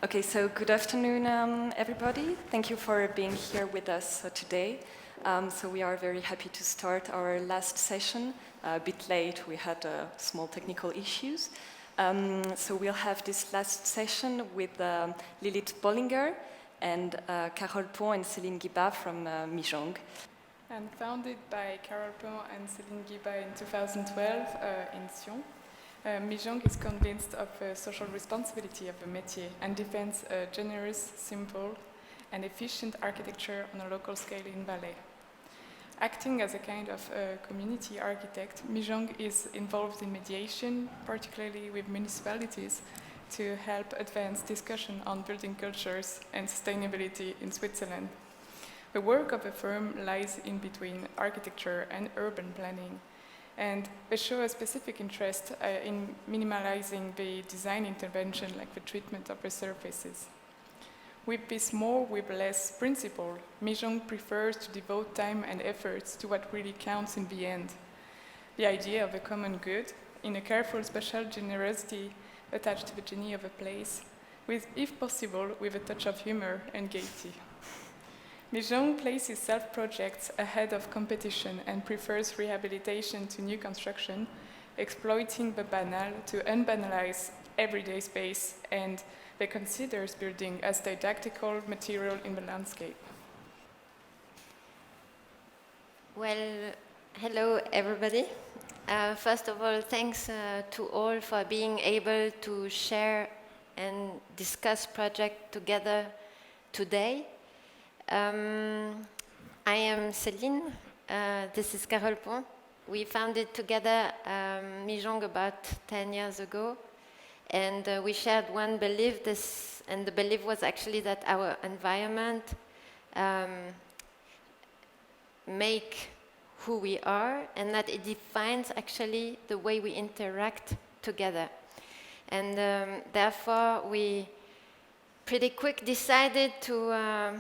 Okay, so good afternoon, everybody. Thank you for being here with us today. So we are very happy to start our last session. A bit late, we had small technical issues. So we'll have this last session with Lilith Bollinger and Carole Pont and Céline Guibat from Mijong. And founded by Carole Pont and Céline Guibat in 2012 in Sion. Mijong is convinced of the social responsibility of the métier and defends a generous, simple and efficient architecture on a local scale in Valais. Acting as a kind of community architect, Mijong is involved in mediation, particularly with municipalities, to help advance discussion on building cultures and sustainability in Switzerland. The work of the firm lies in between architecture and urban planning, and they show a specific interest in minimalizing the design intervention, like the treatment of the surfaces. With this more with less principle, Mijong prefers to devote time and efforts to what really counts in the end. The idea of a common good, in a careful special generosity attached to the genie of a place, with, if possible, with a touch of humor and gaiety. Mijong places self-projects ahead of competition and prefers rehabilitation to new construction, exploiting the banal to unbanalize everyday space, and they considers building as didactical material in the landscape. Well, hello everybody. First of all, thanks to all for being able to share and discuss project together today. I am Céline, this is Carole Pont. We founded together Mijong about 10 years ago, and we shared one belief, and the belief was actually that our environment make who we are, and that it defines actually the way we interact together. And therefore we pretty quick decided to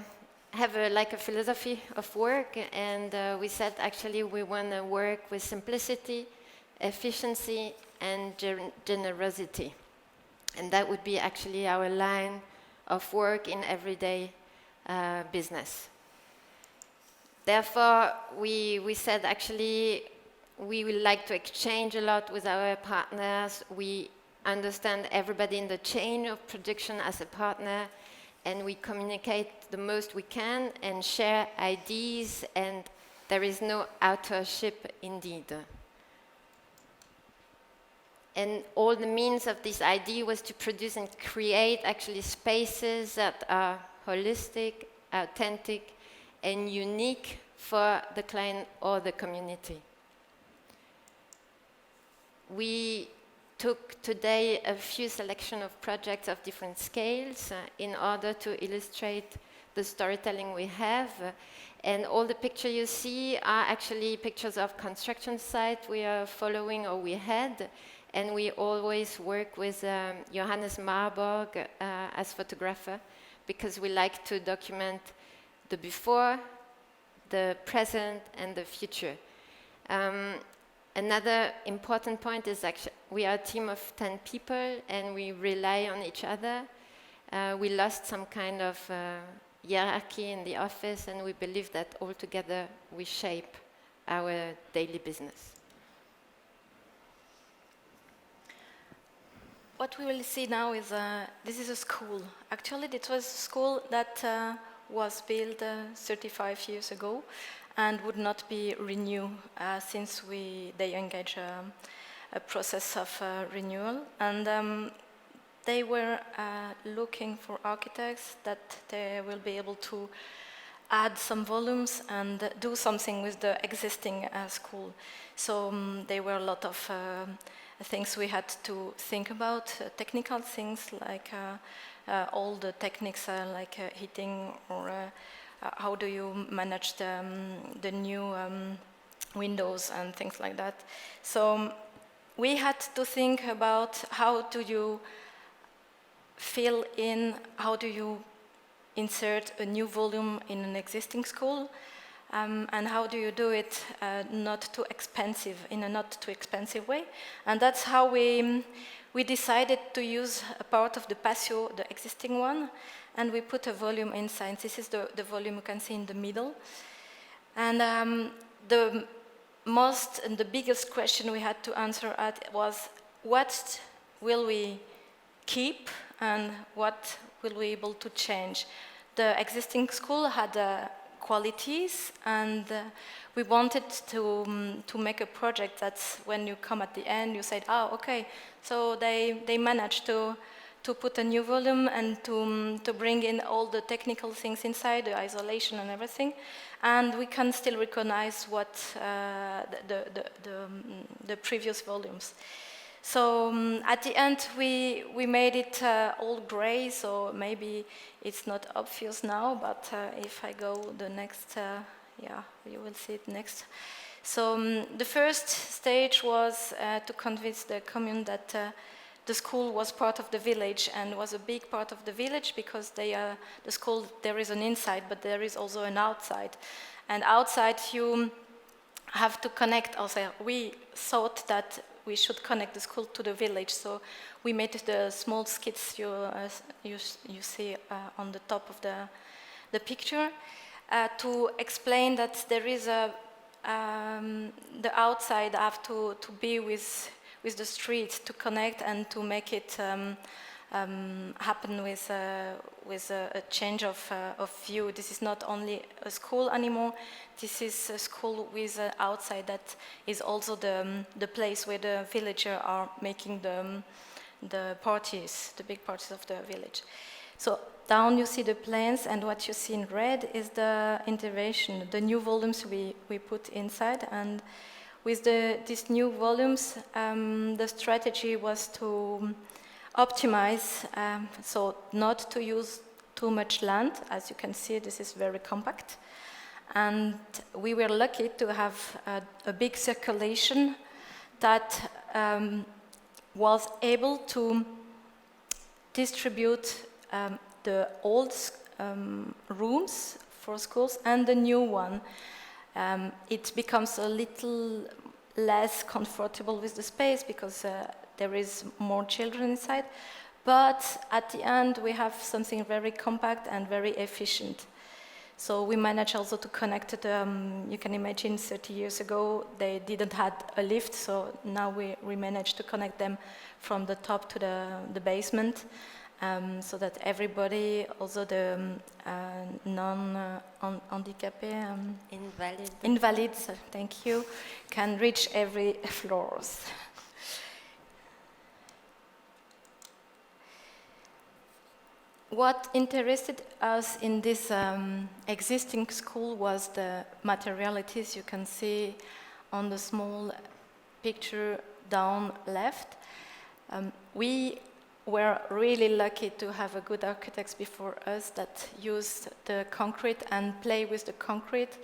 have a philosophy of work, and we said actually we want to work with simplicity, efficiency, and generosity. And that would be actually our line of work in everyday business. Therefore, we said actually we would like to exchange a lot with our partners. We understand everybody in the chain of production as a partner, and we communicate the most we can and share ideas, and there is no authorship indeed. And all the means of this idea was to produce and create actually spaces that are holistic, authentic, and unique for the client or the community. We took today a few selection of projects of different scales in order to illustrate the storytelling we have. And all the pictures you see are actually pictures of construction site we are following or we had. And we always work with Johannes Marburg as photographer, because we like to document the before, the present, and the future. Another important point is actually we are a team of 10 people and we rely on each other. We lost some kind of hierarchy in the office, and we believe that all together we shape our daily business. What we will see now is this is a school. Actually, it was a school that was built 35 years ago and would not be renewed since they engage a process of renewal. And they were looking for architects that they will be able to add some volumes and do something with the existing school. So there were a lot of things we had to think about, technical things like all the techniques like heating, or how do you manage the new windows and things like that. So we had to think about how do you fill in, how do you insert a new volume in an existing school, And how do you do it not too expensive, in a not too expensive way? And that's how we decided to use a part of the patio, the existing one, and we put a volume inside. This is the volume you can see in the middle. And the most and the biggest question we had to answer at was, what will we keep and what will we be able to change? The existing school had qualities, and we wanted to make a project that's when you come at the end, you said, oh, okay, so they managed to put a new volume and to bring in all the technical things inside, the isolation and everything, and we can still recognize what the previous volumes. So at the end, we made it all gray, so maybe it's not obvious now, but if I go the next, yeah, you will see it next. So the first stage was to convince the commune that the school was part of the village and was a big part of the village, because the school, there is an inside, but there is also an outside. And outside you have to connect also. We thought that we should connect the school to the village, so we made the small skits you see on the top of the picture to explain that there is the outside have to be with the street, to connect and to make it happen with a change of view. This is not only a school anymore. This is a school with an outside that is also the place where the villagers are making the parties, the big parties of the village. So down you see the plans, and what you see in red is the intervention, the new volumes we put inside. And with these new volumes, the strategy was to optimize, so not to use too much land. As you can see, this is very compact. And we were lucky to have a big circulation that was able to distribute the old rooms for schools and the new one. It becomes a little less comfortable with the space because there is more children inside, but at the end we have something very compact and very efficient. So we managed also to connect it. You can imagine 30 years ago they didn't have a lift, so now we managed to connect them from the top to the basement, so that everybody, also the non-handicapé, invalids, thank you, can reach every floors. What interested us in this existing school was the materialities you can see on the small picture down left. We were really lucky to have a good architects before us that used the concrete and play with the concrete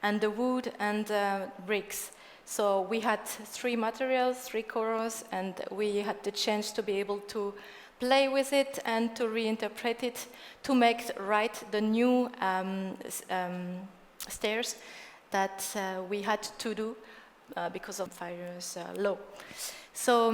and the wood and the bricks. So we had 3 materials, 3 colors, and we had the chance to be able to play with it and to reinterpret it to make right the new stairs that we had to do because of fire's law. So,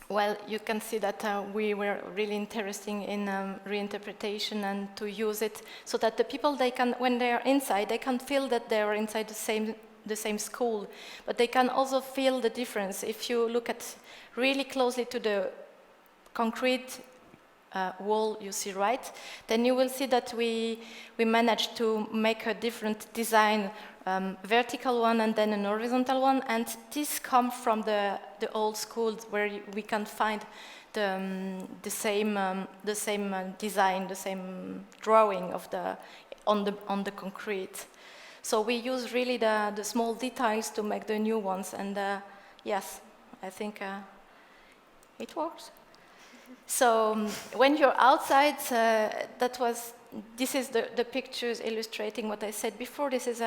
well, you can see that we were really interested in reinterpretation and to use it so that the people, they can, when they are inside, they can feel that they are inside the same school, but they can also feel the difference. If you look at really closely to the concrete wall you see right, then you will see that we managed to make a different design, vertical one and then an horizontal one, and this comes from the old schools where we can find the same design, the same drawing of on the concrete. So we use really the small details to make the new ones, and yes, I think it works. So when you're outside, this is the pictures illustrating what I said before. This is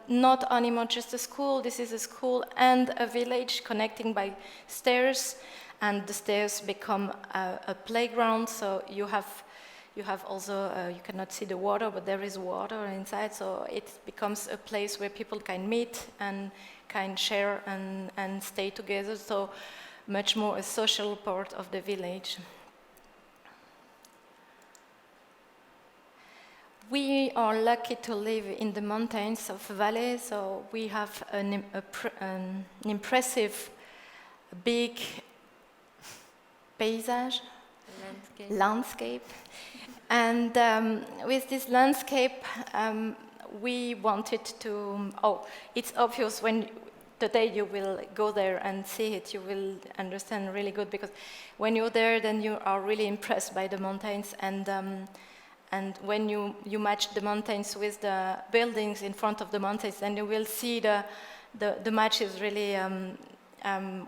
not anymore just a school. This is a school and a village connecting by stairs, and the stairs become a playground. So you you have also, you cannot see the water, but there is water inside, so it becomes a place where people can meet and can share and stay together, so much more a social part of the village. We are lucky to live in the mountains of Valais, so we have an impressive, big paysage, landscape. And with this landscape, we wanted to, it's obvious when the day you will go there and see it, you will understand really good, because when you're there, then you are really impressed by the mountains, and when you match the mountains with the buildings in front of the mountains, then you will see the match is really,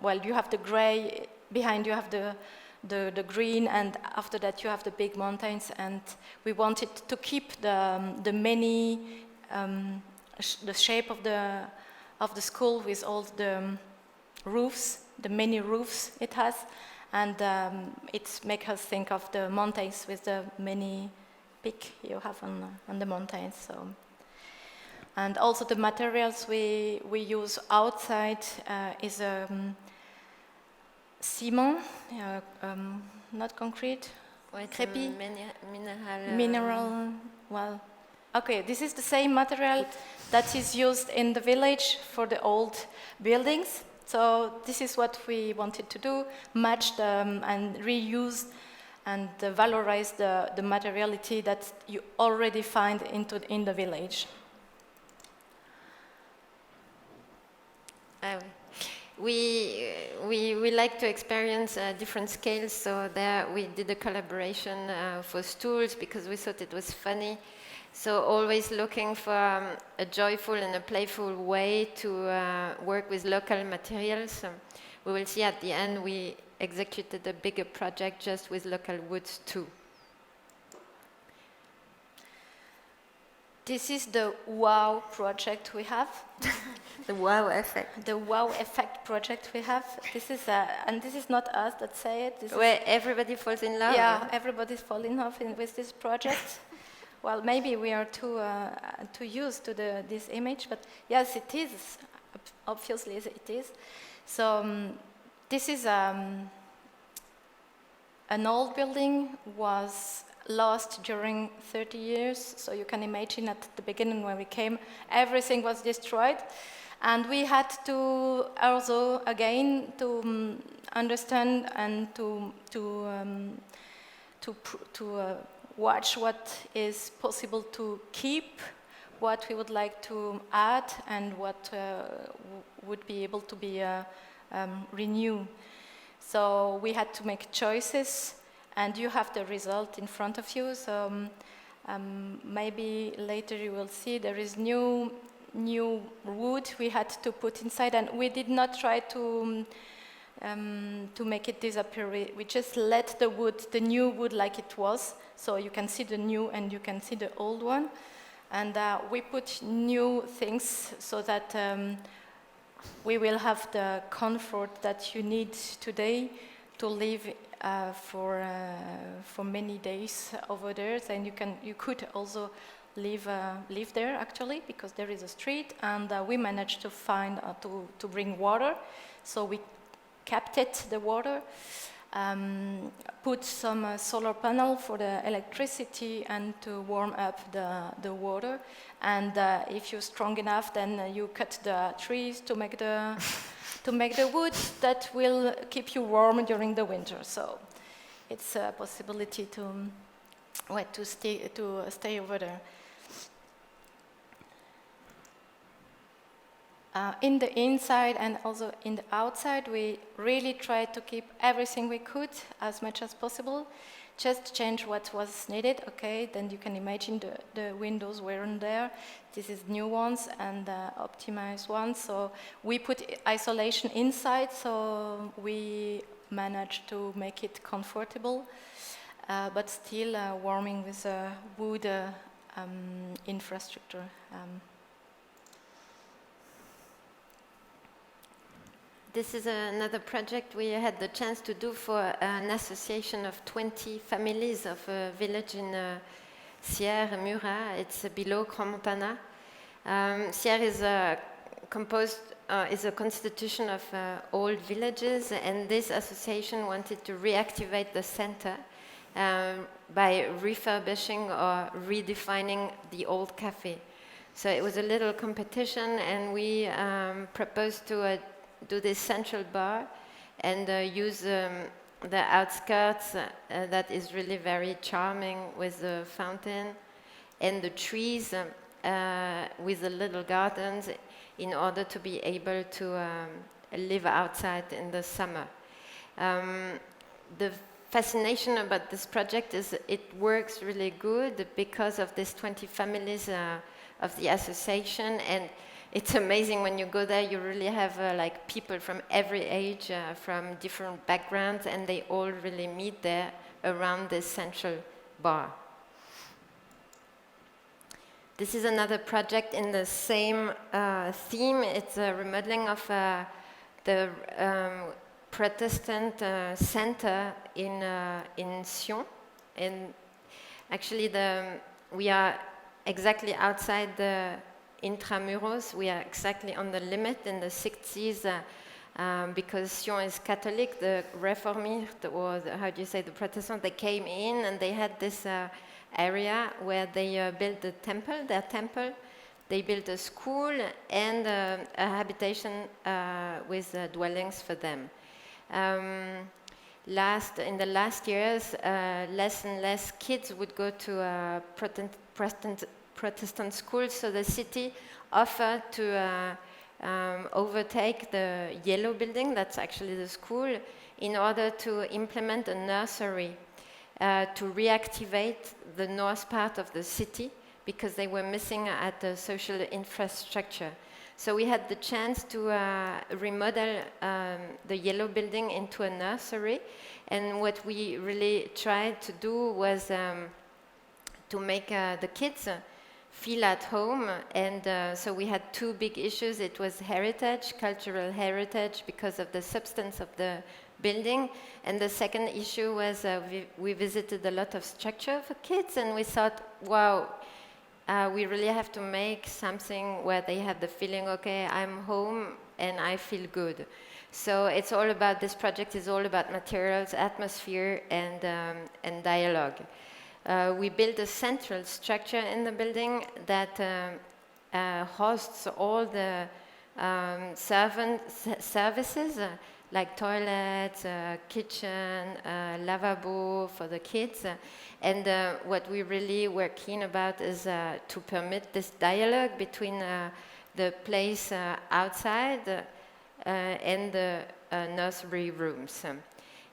well, you have the gray, behind you have the green, and after that you have the big mountains, and we wanted to keep the many, the shape of the school with all the roofs, the many roofs it has, and it makes us think of the mountains with the many peak you have on the mountains. So, and also the materials we use outside is cement, not concrete, crépi, mineral. Well, okay, this is the same material that is used in the village for the old buildings. So this is what we wanted to do: match them and reuse and valorize the materiality that you already find in the village. We like to experience different scales, so there we did a collaboration for stools because we thought it was funny. So always looking for a joyful and a playful way to work with local materials. We will see at the end we executed a bigger project just with local woods too. This is the wow project we have. The wow effect. The wow effect project we have. This is and this is not us that say it. This where everybody falls in love. Yeah, everybody falls in love with this project. Well, maybe we are too used to this image, but yes, it is. Obviously, it is. So this is an old building, was lost during 30 years. So you can imagine at the beginning when we came, everything was destroyed. And we had to also, again, to understand and to watch what is possible to keep, what we would like to add, and what would be able to be renewed. So we had to make choices, and you have the result in front of you. So maybe later you will see there is new wood we had to put inside, and we did not try to make it disappear. We just let the new wood like it was, so you can see the new and you can see the old one. And we put new things so that we will have the comfort that you need today to live for many days over there. And you could also live there actually, because there is a street, and we managed to find to bring water. So we captured the water, put some solar panel for the electricity and to warm up the water. And if you're strong enough, then you cut the trees to make the wood that will keep you warm during the winter. So it's a possibility to stay over there. In the inside and also in the outside, we really tried to keep everything we could as much as possible. Just change what was needed. Okay, then you can imagine the windows weren't there. This is new ones and optimized ones. So we put isolation inside, so we managed to make it comfortable, but still warming with wood infrastructure. this is another project we had the chance to do for an association of 20 families of a village in Sierre, Murat. It's below Crans-Montana. Sierre is is a constitution of old villages, and this association wanted to reactivate the center by refurbishing or redefining the old cafe. So it was a little competition, and we proposed to do this central bar and use the outskirts that is really very charming with the fountain and the trees with the little gardens in order to be able to live outside in the summer. The fascination about this project is it works really good because of these 20 families of the association, and it's amazing when you go there. You really have like people from every age, from different backgrounds, and they all really meet there around this central bar. This is another project in the same theme. It's a remodeling of the Protestant center in Sion. And actually, we are exactly outside the Intramuros. We are exactly on the limit in the 60s because Sion is Catholic. The Reformist, or how do you say, the Protestants, they came in and they had this area where they built their temple. They built a school and a habitation with dwellings for them. In the last years, less and less kids would go to Protestant schools, so the city offered to overtake the yellow building, that's actually the school, in order to implement a nursery to reactivate the north part of the city because they were missing at the social infrastructure. So we had the chance to remodel the yellow building into a nursery, and what we really tried to do was to make the kids feel at home, and so we had two big issues. It was heritage, cultural heritage, because of the substance of the building, and the second issue was we visited a lot of structure for kids, and we thought, wow, we really have to make something where they have the feeling, okay, I'm home and I feel good. So it's all about, this project is all about materials, atmosphere, and dialogue. We built a central structure in the building that hosts all the services, like toilets, kitchen, lavabo for the kids. And what we really were keen about is to permit this dialogue between the place outside and the nursery rooms.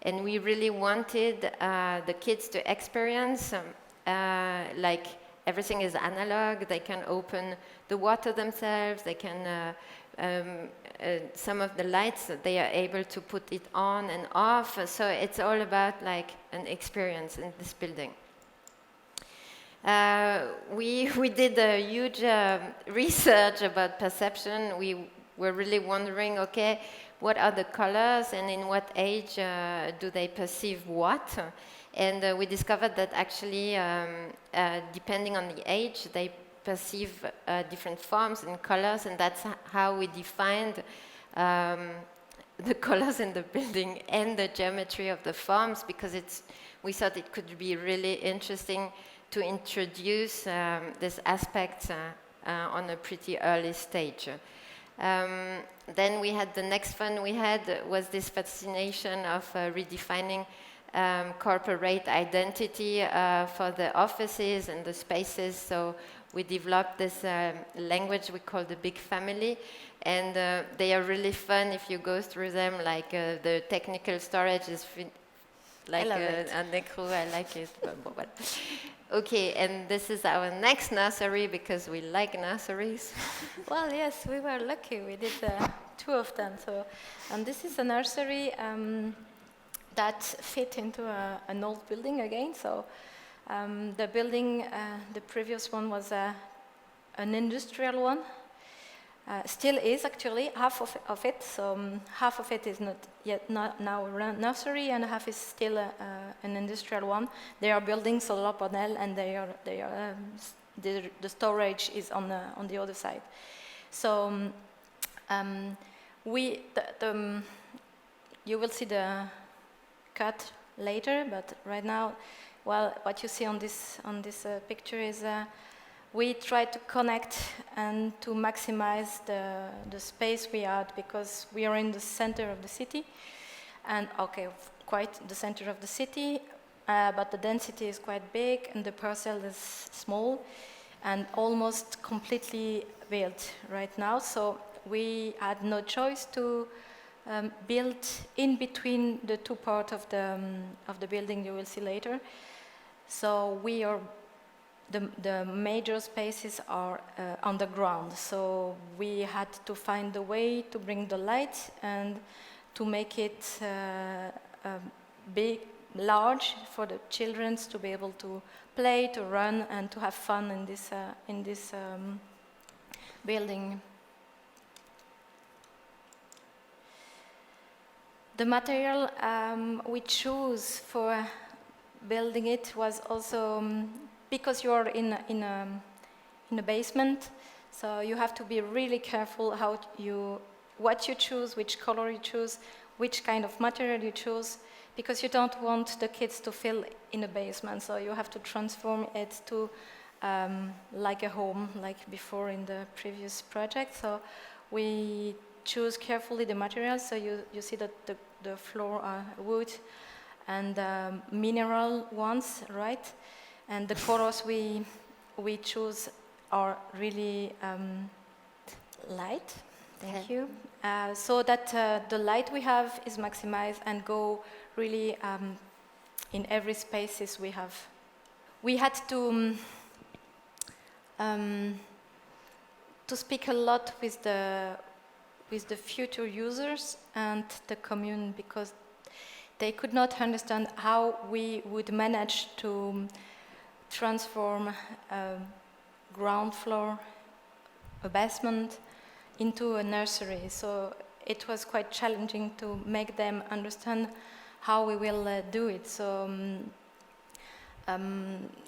And we really wanted the kids to experience like everything is analog. They can open the water themselves. They can some of the lights, they are able to put it on and off. So it's all about like an experience in this building. We did a huge research about perception. We were really wondering, okay, what are the colors and in what age do they perceive what? And we discovered that actually, depending on the age, they perceive different forms and colors, and that's how we defined the colors in the building and the geometry of the forms, because we thought it could be really interesting to introduce this aspect on a pretty early stage. Then we had the next one we had was this fascination of redefining corporate identity for the offices and the spaces. So we developed this language we call the big family, and they are really fun if you go through them. Like the technical storage is like an écrou. I like it. Okay, and this is our next nursery because we like nurseries. Well, yes, we were lucky. We did two of them. So, and this is a nursery that fit into an old building again. So the building, the previous one was an industrial one. Still is actually half of it. So half of it is not now nursery, and half is still an industrial one. They are building solar panel, and the storage is on the other side. So you will see the cut later, but right now, well, what you see on this picture is we try to connect and to maximize the space we had, because we are in the center of the city, and quite the center of the city, but the density is quite big and the parcel is small and almost completely built right now. So we had no choice to build in between the two parts of the building you will see later. So the major spaces are underground. So we had to find a way to bring the light and to make it big, large for the children to be able to play, to run, and to have fun in this building. The material we chose for building it was also because you are in a basement, so you have to be really careful what you choose, which color you choose, which kind of material you choose, because you don't want the kids to feel in a basement. So you have to transform it to like a home, like before in the previous project. So we choose carefully the materials. So you see that the floor are wood and mineral ones, right? And the colors we choose are really light. Thank you. So that the light we have is maximized and go really in every spaces we have. We had to speak a lot with the future users and the commune, because they could not understand how we would manage to transform a ground floor, a basement, into a nursery. So it was quite challenging to make them understand how we will do it. So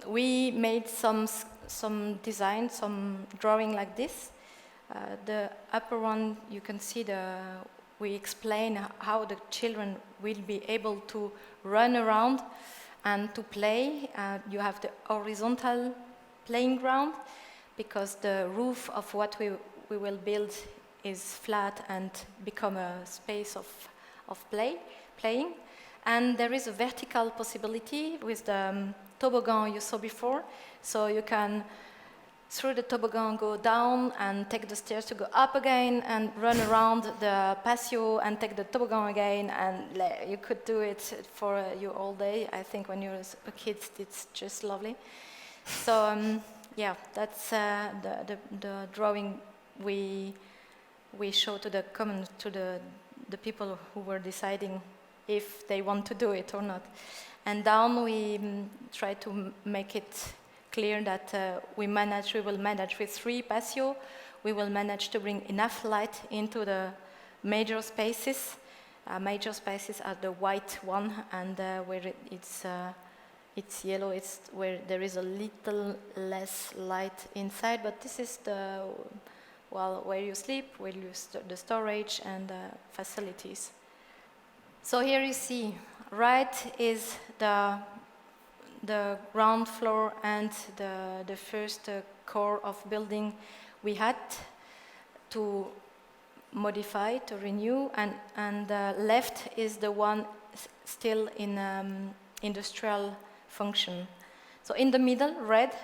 we made some design, some drawing like this. The upper one, you can see we explain how the children will be able to run around and to play. You have the horizontal playing ground, because the roof of what we will build is flat and become a space of playing. And there is a vertical possibility with the toboggan you saw before. So you can, through the toboggan, go down and take the stairs to go up again and run around the patio and take the toboggan again. And you could do it for you all day. I think when you're a kid, it's just lovely. So yeah, that's the drawing we show to the people who were deciding if they want to do it or not. And down we try to make it clear that we will manage with 3 patio. We will manage to bring enough light into the major spaces. Major spaces are the white one, and where it's yellow, it's where there is a little less light inside. But this is where you sleep, where the storage and facilities. So here you see, right is the ground floor and the first core of building we had to modify, to renew, and left is the one still in industrial function. So in the middle, red,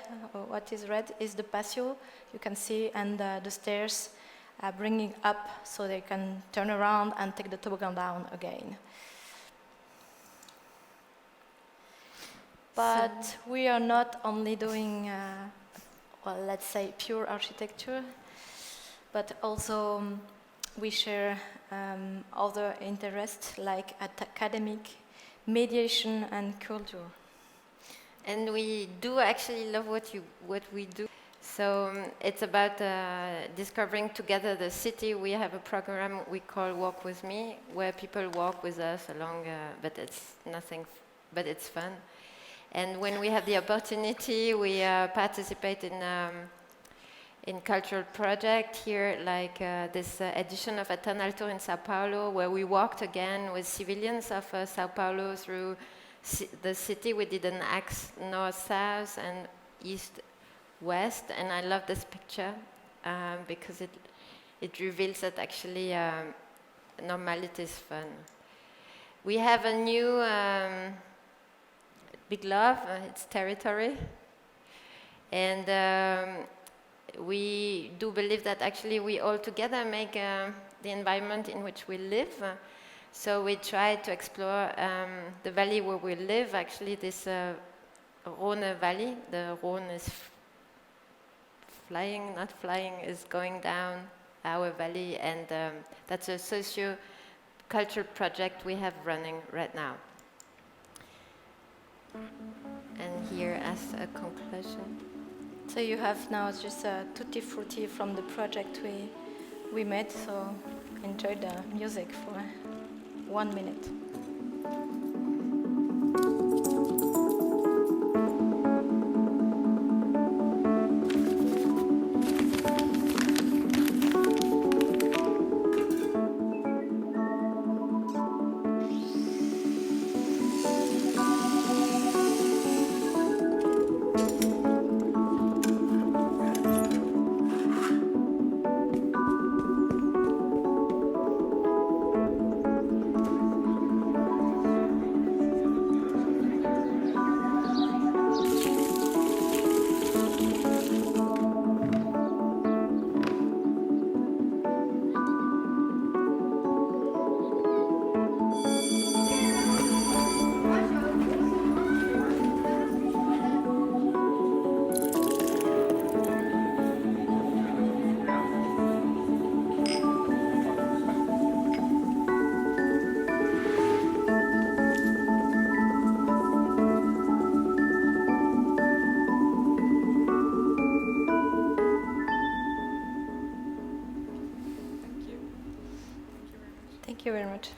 what is red is the patio, you can see, and the stairs bringing up so they can turn around and take the toboggan down again. But we are not only doing, let's say, pure architecture, but also we share other interests like academic, mediation, and culture. And we do actually love what we do. So it's about discovering together the city. We have a program we call Walk With Me, where people walk with us along, but it's nothing, but it's fun. And when we have the opportunity, we participate in cultural project here, like this edition of Eternal Tour in Sao Paulo, where we walked again with civilians of Sao Paulo through the city. We did an axe north-south and east-west, and I love this picture because it reveals that actually normality is fun. We have a new big love, it's territory, and we do believe that actually we all together make the environment in which we live. So we try to explore the valley where we live, actually this Rhône Valley. The Rhône is flying, not flying, is going down our valley, and that's a socio-cultural project we have running right now. And here as a conclusion. So you have now just a tutti frutti from the project we made, so enjoy the music for 1 minute. Thank you very much.